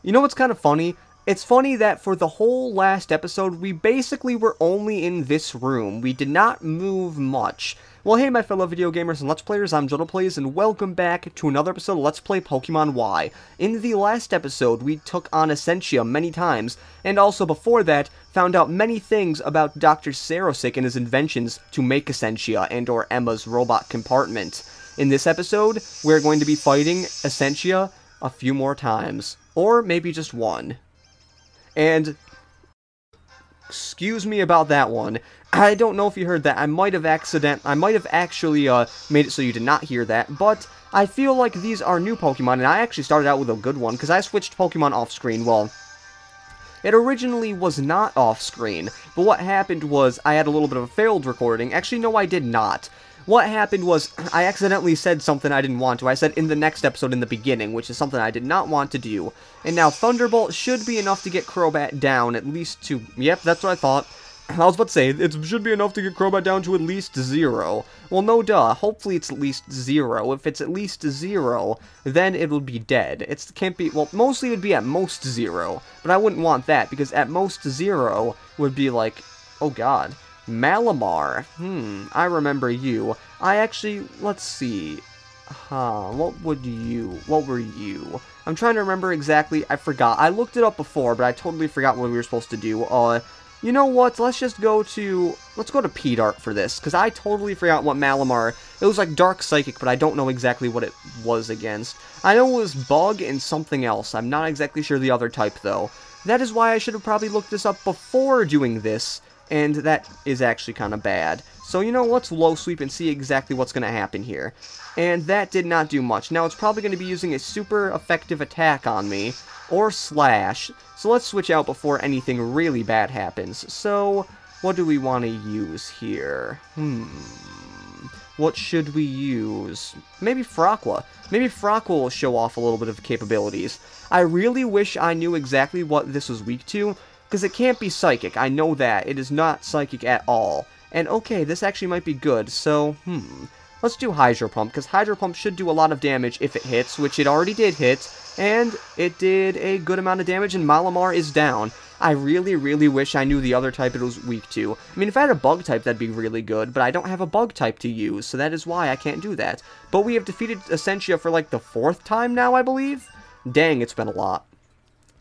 You know what's kind of funny? It's funny that for the whole last episode, we basically were only in this room. We did not move much. Well, hey, my fellow video gamers and Let's Players, I'm JuddlePlays, and welcome back to another episode of Let's Play Pokemon Y. In the last episode, we took on Essentia many times, and also before that, found out many things about Dr. Xerosic and his inventions to make Essentia and/or Emma's robot compartment. In this episode, we're going to be fighting Essentia a few more times, or maybe just one. And excuse me about that one. I don't know if you heard that. I might have actually made it so you did not hear that, but I feel like these are new Pokemon, and I actually started out with a good one, because I switched Pokemon off-screen. Well, it originally was not off-screen, but what happened was I had a little bit of a failed recording. Actually, no, I did not. What happened was, I accidentally said something I didn't want to. I said in the next episode in the beginning, which is something I did not want to do. And now Thunderbolt should be enough to get Crobat down, at least to... Yep, that's what I thought. I was about to say, it should be enough to get Crobat down to at least 0. Well, no duh. Hopefully it's at least 0. If it's at least 0, then it will be dead. It can't be... Well, mostly it would be at most 0. But I wouldn't want that, because at most 0 would be like... Oh, God. Malamar. I remember you. I actually, let's see. What were you? I'm trying to remember exactly. I forgot. I looked it up before, but I totally forgot what we were supposed to do. You know what? Let's go to P-Dart for this, because I totally forgot what Malamar. It was like Dark Psychic, but I don't know exactly what it was against. I know it was Bug and something else. I'm not exactly sure the other type, though. That is why I should have probably looked this up before doing this. And that is actually kind of bad. So, you know, let's low sweep and see exactly what's going to happen here. And that did not do much. Now, it's probably going to be using a super effective attack on me, or Slash. So let's switch out before anything really bad happens. So, what do we want to use here? What should we use? Maybe Fraqua. Maybe Fraqua will show off a little bit of capabilities. I really wish I knew exactly what this was weak to, because it can't be Psychic, I know that. It is not Psychic at all. And okay, this actually might be good, so, let's do Hydro Pump, because Hydro Pump should do a lot of damage if it hits, which it already did hit, and it did a good amount of damage, and Malamar is down. I really, really wish I knew the other type it was weak to. I mean, if I had a Bug type, that'd be really good, but I don't have a Bug type to use, so that is why I can't do that. But we have defeated Essentia for, like, the 4th time now, I believe? Dang, it's been a lot.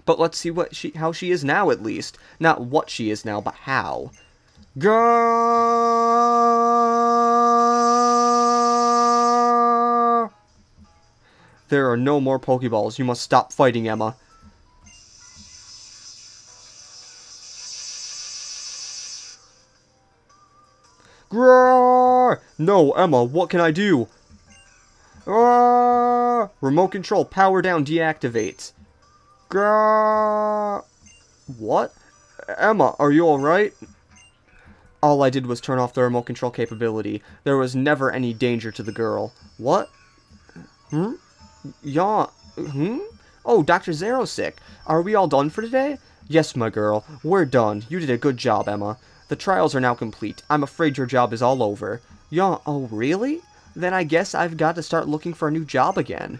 But let's see how she is now, at least. Not what she is now, but how. Grrrr! There are no more Pokeballs. You must stop fighting, Emma. Grrrr! No, Emma, what can I do? Grrrr! Remote control, power down, deactivate. What? Emma, are you alright? All I did was turn off the remote control capability. There was never any danger to the girl. What? Oh, Dr. Xerosic. Are we all done for today? Yes, my girl. We're done. You did a good job, Emma. The trials are now complete. I'm afraid your job is all over. Oh, really? Then I guess I've got to start looking for a new job again.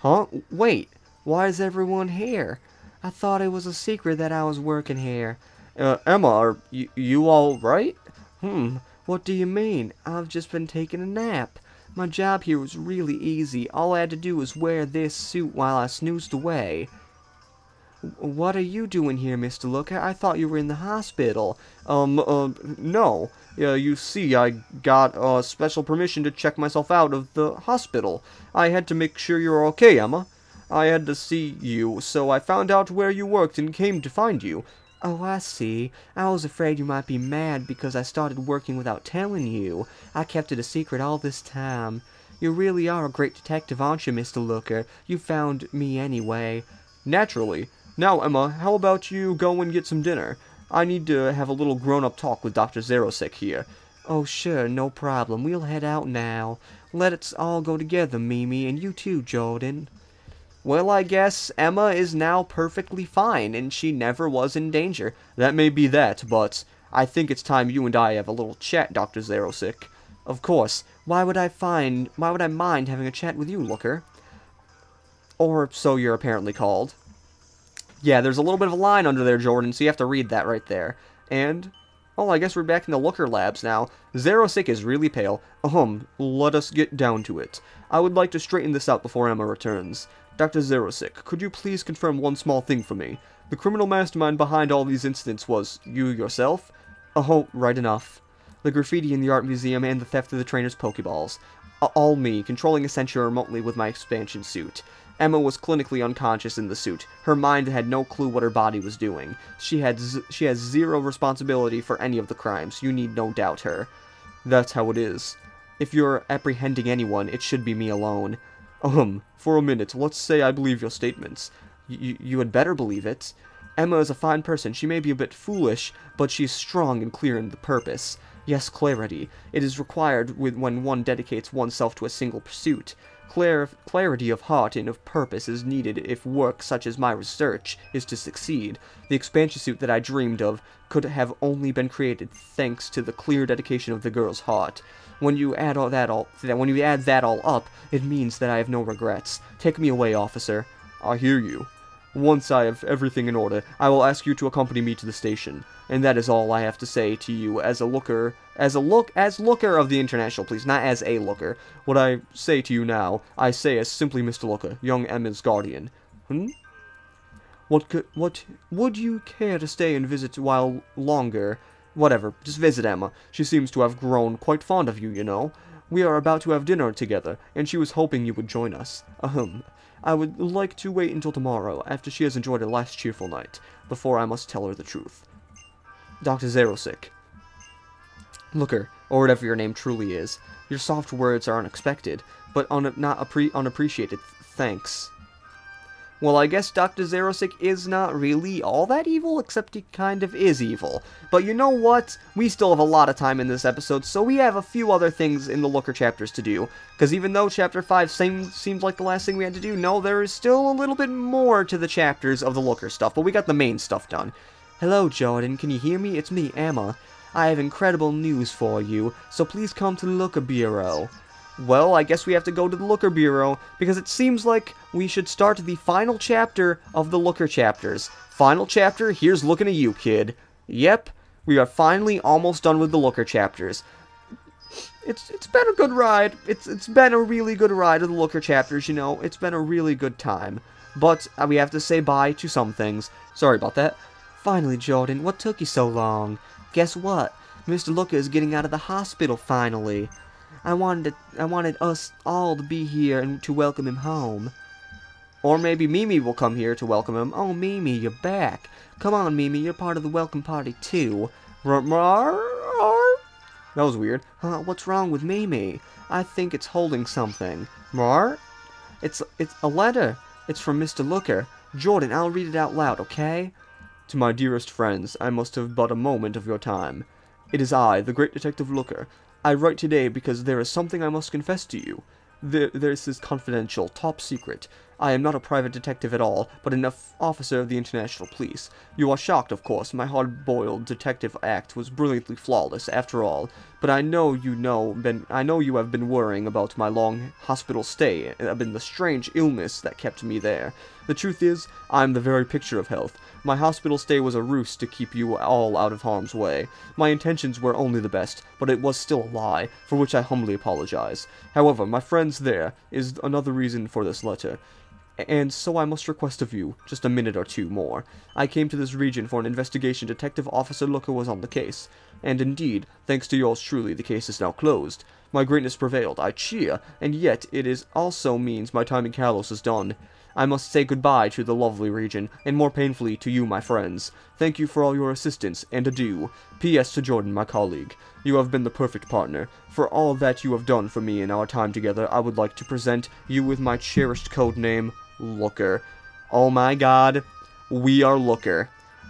Huh? Wait. Why is everyone here? I thought it was a secret that I was working here. Emma, are you all right? What do you mean? I've just been taking a nap. My job here was really easy. All I had to do was wear this suit while I snoozed away. What are you doing here, Mr. Looker? I thought you were in the hospital. No. You see, I got special permission to check myself out of the hospital. I had to make sure you're okay, Emma. I had to see you, so I found out where you worked and came to find you. Oh, I see. I was afraid you might be mad because I started working without telling you. I kept it a secret all this time. You really are a great detective, aren't you, Mr. Looker? You found me anyway. Naturally. Now, Emma, how about you go and get some dinner? I need to have a little grown-up talk with Dr. Xerosic here. Oh, sure, no problem. We'll head out now. Let us all go together, Mimi, and you too, Jordan. Well, I guess Emma is now perfectly fine, and she never was in danger. That may be that, but I think it's time you and I have a little chat, Dr. Xerosic. Of course. Why would I mind having a chat with you, Looker? Or so you're apparently called. Yeah, there's a little bit of a line under there, Jordan, so you have to read that right there. And, oh, I guess we're back in the Looker Labs now. Xerosic is really pale. Let us get down to it. I would like to straighten this out before Emma returns. Dr. Xerosic, could you please confirm one small thing for me? The criminal mastermind behind all these incidents was you yourself? Oh, right enough. The graffiti in the art museum and the theft of the trainer's Pokeballs. All me, controlling Essentia remotely with my expansion suit. Emma was clinically unconscious in the suit. Her mind had no clue what her body was doing. She has zero responsibility for any of the crimes. You need no doubt her. That's how it is. If you're apprehending anyone, it should be me alone. For a minute, let's say I believe your statements. You had better believe it. Emma is a fine person. She may be a bit foolish, but she's strong and clear in the purpose. Yes, clarity. It is required when one dedicates oneself to a single pursuit. Clarity of heart and of purpose is needed if work such as my research is to succeed. The expansion suit that I dreamed of could have only been created thanks to the clear dedication of the girl's heart. When you add that all up, it means that I have no regrets. Take me away, officer. I hear you. Once I have everything in order, I will ask you to accompany me to the station. And that is all I have to say to you as looker of the International Police, not as a looker. What I say to you now, I say as simply Mr. Looker, young Emma's guardian. What would you care to stay and visit while longer? Whatever, just visit Emma. She seems to have grown quite fond of you, you know. We are about to have dinner together, and she was hoping you would join us. I would like to wait until tomorrow, after she has enjoyed a last cheerful night, before I must tell her the truth. Dr. Xerosic. Looker, or whatever your name truly is, your soft words are unexpected, but unappreciated. Thanks. Well, I guess Dr. Xerosic is not really all that evil, except he kind of is evil. But you know what? We still have a lot of time in this episode, so we have a few other things in the Looker chapters to do. Because even though Chapter 5 seems like the last thing we had to do, no, there is still a little bit more to the chapters of the Looker stuff, but we got the main stuff done. Hello, Jordan, can you hear me? It's me, Emma. I have incredible news for you, so please come to the Looker Bureau. Well, I guess we have to go to the Looker Bureau, because it seems like we should start the final chapter of the Looker chapters. Final chapter, here's looking at you, kid. Yep, we are finally almost done with the Looker chapters. It's been a good ride. It's been a really good ride of the Looker chapters, you know. It's been a really good time. But we have to say bye to some things. Sorry about that. Finally, Jordan, what took you so long? Guess what? Mr. Looker is getting out of the hospital finally. I wanted us all to be here and to welcome him home. Or maybe Mimi will come here to welcome him. Oh, Mimi, you're back. Come on, Mimi, you're part of the welcome party, too. That was weird. What's wrong with Mimi? I think it's holding something. It's a letter. It's from Mr. Looker. Jordan, I'll read it out loud, okay? To my dearest friends, I must have but a moment of your time. It is I, the great Detective Looker. I write today because there is something I must confess to you. This is confidential, top secret. I am not a private detective at all, but an officer of the International Police. You are shocked, of course. My hard-boiled detective act was brilliantly flawless, after all. But I know you have been worrying about my long hospital stay and the strange illness that kept me there. The truth is, I am the very picture of health. My hospital stay was a ruse to keep you all out of harm's way. My intentions were only the best, but it was still a lie, for which I humbly apologize. However, my friends, there is another reason for this letter. And so I must request of you just a minute or two more. I came to this region for an investigation. Detective Officer Looker was on the case. And indeed, thanks to yours truly, the case is now closed. My greatness prevailed, I cheer, and yet it is also means my time in Kalos is done. I must say goodbye to the lovely region, and more painfully to you, my friends. Thank you for all your assistance, and adieu. P.S. to Jordan, my colleague. You have been the perfect partner. For all that you have done for me in our time together, I would like to present you with my cherished code name, Looker. Oh my god, we are Looker.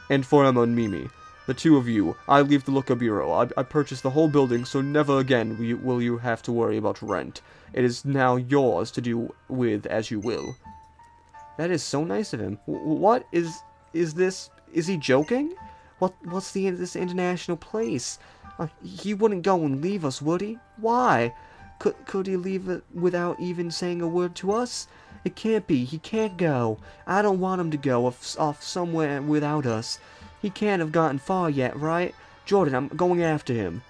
And for Emma and Mimi, the two of you, I leave the Looker Bureau. I purchased the whole building, so never again will you have to worry about rent. It is now yours to do with as you will. That is so nice of him. What is this? Is he joking? What's this international place? He wouldn't go and leave us, would he? Why? Could he leave it without even saying a word to us? It can't be. He can't go. I don't want him to go off somewhere without us. He can't have gotten far yet, right? Jordan, I'm going after him.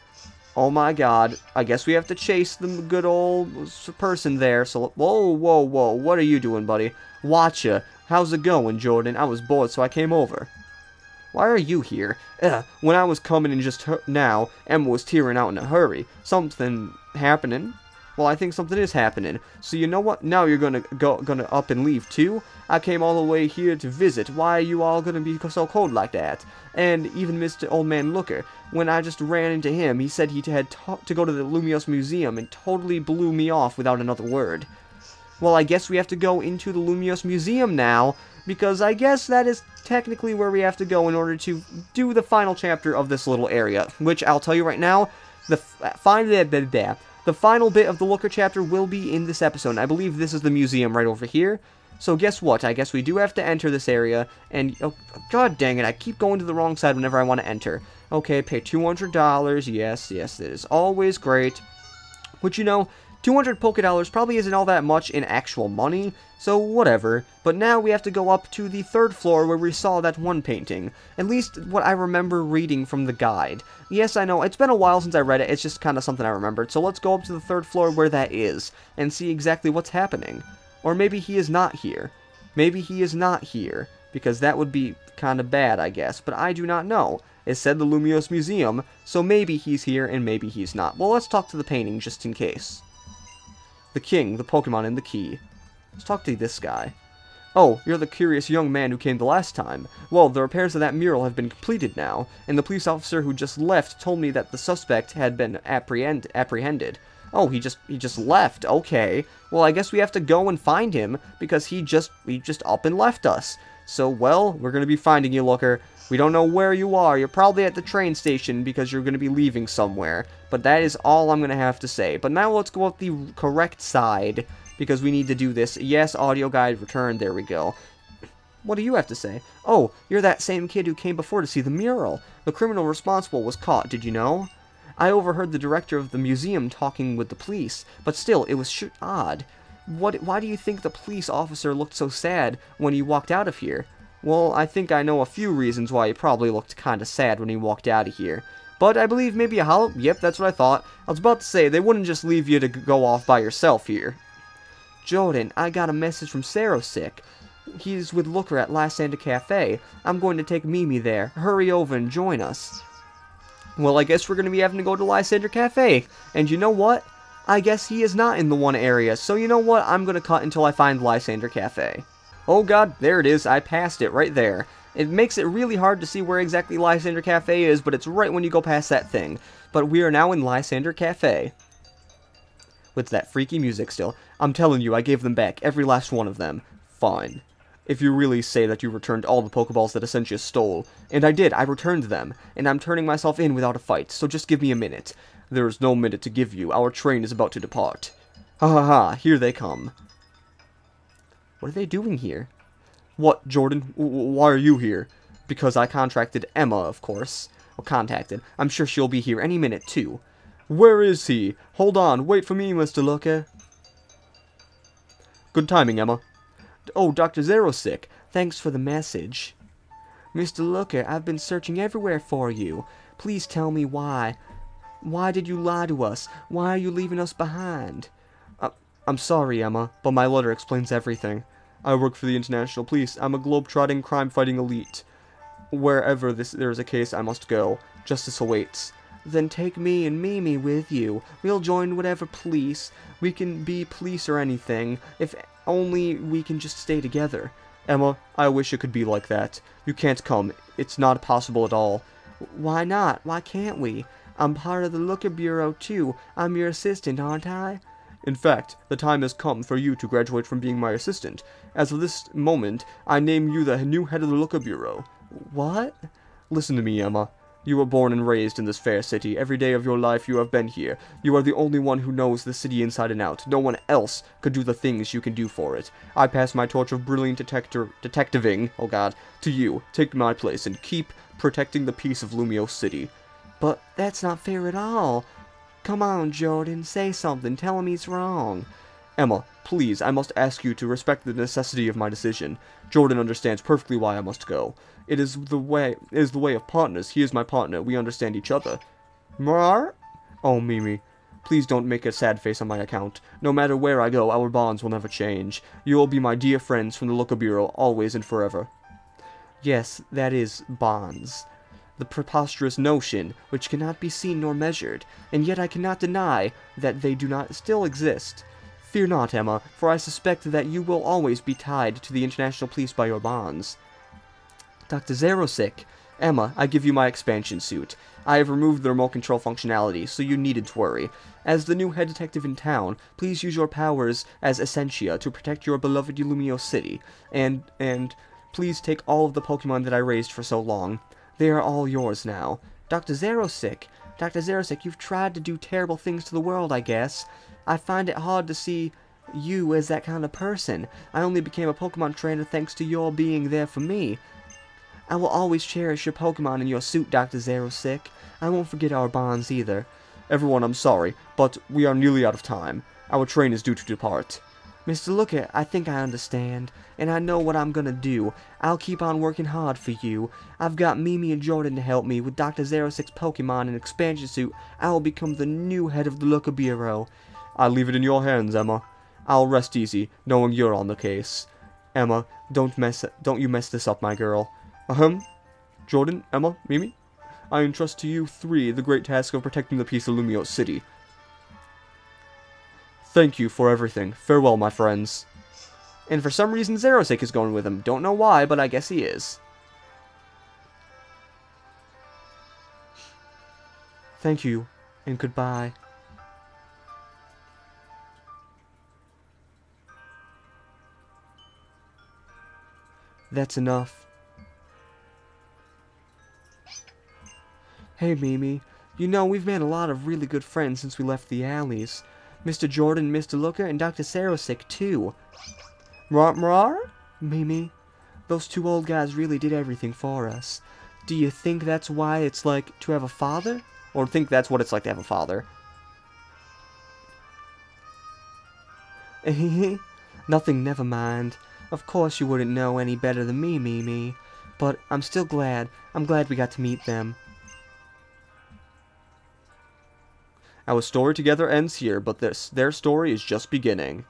Oh my god. I guess we have to chase the good old person there. So, whoa, whoa, whoa. What are you doing, buddy? Watcha. How's it going, Jordan? I was bored, so I came over. Why are you here? When I was coming in just now, Emma was tearing out in a hurry. Something happening? Well, I think something is happening. So you know what? Now you're gonna up and leave too? I came all the way here to visit. Why are you all gonna be so cold like that? And even Mr. Old Man Looker, when I just ran into him, he said he had to go to the Lumios Museum and totally blew me off without another word. Well, I guess we have to go into the Lumios Museum now, because I guess that is technically where we have to go in order to do the final chapter of this little area, which I'll tell you right now, the final bit of the Looker chapter will be in this episode, and I believe this is the museum right over here. So guess what? I guess we do have to enter this area, and oh, god dang it, I keep going to the wrong side whenever I want to enter. Okay, pay $200, yes, it is always great. Which, you know, 200 Poké Dollars probably isn't all that much in actual money, so whatever. But now we have to go up to the 3rd floor where we saw that one painting. At least what I remember reading from the guide. Yes, I know, it's been a while since I read it, it's just kind of something I remembered. So let's go up to the 3rd floor where that is, and see exactly what's happening. Or maybe he is not here. Maybe he is not here, because that would be kind of bad, I guess. But I do not know. It said the Lumios Museum, so maybe he's here and maybe he's not. Well, let's talk to the painting just in case. The king, the Pokemon, and the key. Let's talk to this guy. Oh, you're the curious young man who came the last time. Well, the repairs of that mural have been completed now, and the police officer who just left told me that the suspect had been apprehended. Oh, he just left. Okay. Well, I guess we have to go and find him, because he just up and left us. So, well, we're going to be finding you, Looker. We don't know where you are. You're probably at the train station because you're going to be leaving somewhere. But that is all I'm going to have to say. But now let's go up the correct side because we need to do this. Yes, audio guide returned. There we go. What do you have to say? Oh, you're that same kid who came before to see the mural. The criminal responsible was caught, did you know? I overheard the director of the museum talking with the police, but still, it was odd. Why do you think the police officer looked so sad when he walked out of here? Well, I think I know a few reasons why he probably looked kinda sad when he walked out of here. But I believe maybe a hollow... Yep, that's what I thought. I was about to say, they wouldn't just leave you to go off by yourself here. Jordan, I got a message from Xerosic. He's with Looker at Lysander Cafe. I'm going to take Mimi there. Hurry over and join us. Well, I guess we're going to be having to go to Lysander Cafe. And you know what? I guess he is not in the one area. So you know what? I'm going to cut until I find Lysander Cafe. Oh god, there it is. I passed it right there. It makes it really hard to see where exactly Lysander Cafe is, but it's right when you go past that thing. But we are now in Lysander Cafe. With that freaky music still. I'm telling you, I gave them back. Every last one of them. Fine. If you really say that you returned all the Pokeballs that Essentia stole. And I did, I returned them. And I'm turning myself in without a fight, so just give me a minute. There is no minute to give you. Our train is about to depart. Ha ha ha, here they come. What are they doing here? What, Jordan? Why are you here? Because I contracted Emma, of course. Or contacted. I'm sure she'll be here any minute, too. Where is he? Hold on, wait for me, Mr. Looker. Good timing, Emma. Oh, Dr. Xerosic, thanks for the message. Mr. Looker, I've been searching everywhere for you. Please tell me why. Why did you lie to us? Why are you leaving us behind? I'm sorry, Emma, but my letter explains everything. I work for the International Police. I'm a globe-trotting, crime-fighting elite. Wherever there is a case, I must go. Justice awaits. Then take me and Mimi with you. We'll join whatever police. We can be police or anything. If only we can just stay together. Emma, I wish it could be like that. You can't come. It's not possible at all. Why not? Why can't we? I'm part of the Looker Bureau, too. I'm your assistant, aren't I? In fact, the time has come for you to graduate from being my assistant. As of this moment, I name you the new head of the Looker Bureau. What? Listen to me, Emma. You were born and raised in this fair city. Every day of your life you have been here. You are the only one who knows the city inside and out. No one else could do the things you can do for it. I pass my torch of brilliant detectiving, oh god, to you. Take my place and keep protecting the peace of Lumios City. But that's not fair at all. Come on, Jordan, say something. Tell him he's wrong. Emma, please, I must ask you to respect the necessity of my decision. Jordan understands perfectly why I must go. It is the way of partners. He is my partner. We understand each other. Mar? Oh, Mimi. Please don't make a sad face on my account. No matter where I go, our bonds will never change. You will be my dear friends from the Looker Bureau, always and forever. Yes, that is bonds. The preposterous notion, which cannot be seen nor measured, and yet I cannot deny that they do not still exist. Fear not, Emma, for I suspect that you will always be tied to the International Police by your bonds. Dr. Xerosic, Emma, I give you my expansion suit. I have removed the remote control functionality, so you needn't worry. As the new head detective in town, please use your powers as Essentia to protect your beloved Illumio City, and please take all of the Pokemon that I raised for so long. They are all yours now. Dr. Xerosic, you've tried to do terrible things to the world, I guess. I find it hard to see you as that kind of person. I only became a Pokemon trainer thanks to your being there for me. I will always cherish your Pokemon in your suit, Dr. Xerosic. I won't forget our bonds either. Everyone, I'm sorry, but we are nearly out of time. Our train is due to depart. Mr. Looker, I think I understand, and I know what I'm gonna do. I'll keep on working hard for you. I've got Mimi and Jordan to help me. With Dr. Xerosic's Pokemon and expansion suit, I will become the new head of the Looker Bureau. I leave it in your hands, Emma. I'll rest easy, knowing you're on the case. Emma, don't you mess this up, my girl. Jordan, Emma, Mimi, I entrust to you three the great task of protecting the peace of Illumio City. Thank you for everything. Farewell, my friends. And for some reason, Xerosic is going with him. Don't know why, but I guess he is. Thank you, and goodbye. That's enough. Hey, Mimi. You know, we've made a lot of really good friends since we left the alleys. Mr. Jordan, Mr. Looker, and Dr. Xerosic, too. Rar? Mimi, those two old guys really did everything for us. Do you think that's why it's like to have a father? Or think that's what it's like to have a father? Nothing, never mind. Of course you wouldn't know any better than me, Mimi. But I'm still glad. I'm glad we got to meet them. Our story together ends here, but their story is just beginning.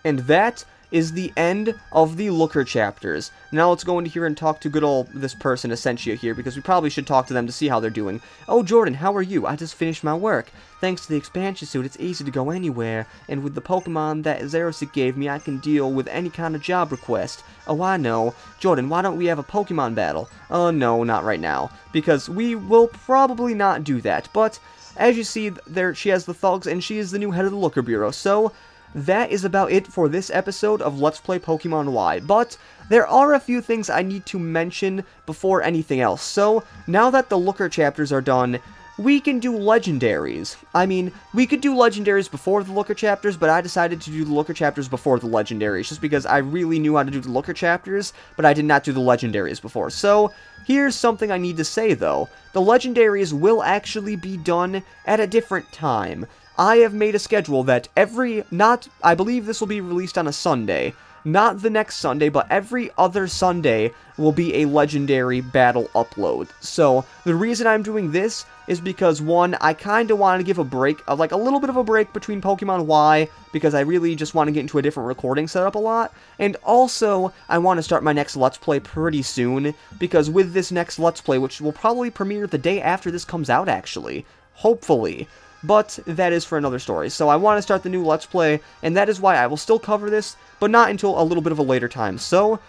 And that is the end of the Looker chapters. Now let's go into here and talk to good old this person, Essentia, here, because we probably should talk to them to see how they're doing. Oh, Jordan, how are you? I just finished my work. Thanks to the expansion suit, it's easy to go anywhere, and with the Pokemon that Xerosic gave me, I can deal with any kind of job request. Oh, I know. Jordan, why don't we have a Pokemon battle? Oh, no, not right now, because we will probably not do that, but as you see, there she has the thugs, and she is the new head of the Looker Bureau, so that is about it for this episode of Let's Play Pokemon Y, but there are a few things I need to mention before anything else. So, now that the Looker chapters are done, we can do legendaries. I mean, we could do legendaries before the Looker chapters, but I decided to do the Looker chapters before the legendaries, just because I really knew how to do the Looker chapters, but I did not do the legendaries before. So, here's something I need to say, though. The legendaries will actually be done at a different time. I have made a schedule that I believe this will be released on a Sunday. Not the next Sunday, but every other Sunday will be a legendary battle upload. So, the reason I'm doing this is because, one, I kind of want to give a break, like a little bit of a break between Pokemon Y, because I really just want to get into a different recording setup a lot, and also, I want to start my next Let's Play pretty soon, because with this next Let's Play, which will probably premiere the day after this comes out, actually, hopefully, but that is for another story. So I want to start the new Let's Play, and that is why I will still cover this, but not until a little bit of a later time. So,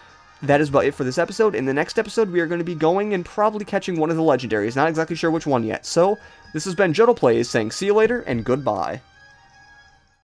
that is about it for this episode. In the next episode, we are going to be going and probably catching one of the legendaries. Not exactly sure which one yet. So, this has been JuddlePlays saying see you later, and goodbye.